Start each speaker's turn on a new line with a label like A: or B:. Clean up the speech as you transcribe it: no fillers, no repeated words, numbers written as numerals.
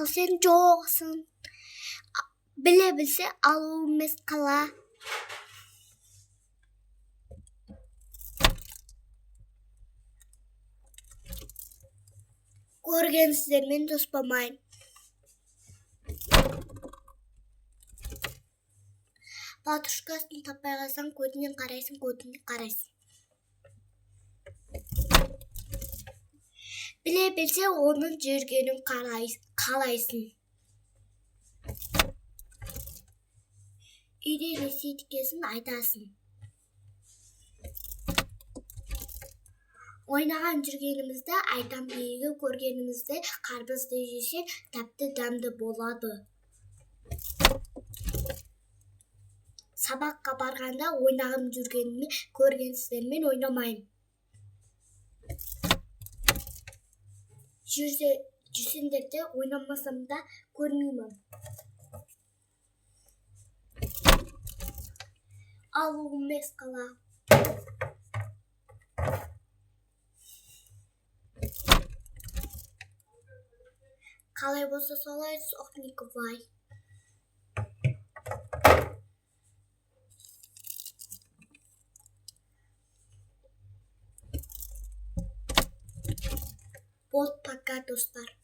A: ал сен жоқсың. Біле білсе алу емес қала. Көргенсіздермен дос болмайын. Патрушкасын таппай қалсаң, көтінен қарайсың. Біле білсе, оның жүргенін қалайсың. Үйде не істейдікесін айтасың. Ойнаған жүргенімізді айтам дейгі, көргенімізді қарбызды жесе, тәпті дәмді болады. Сабаққа барғанда ойнаған жүргенімді көргенсіздермен ойнамайын. Жүрсендерде ойнамасам да көрмеймін. Алу емес қала. Қалай болса солай, Соқниковай. Вот пока, достар.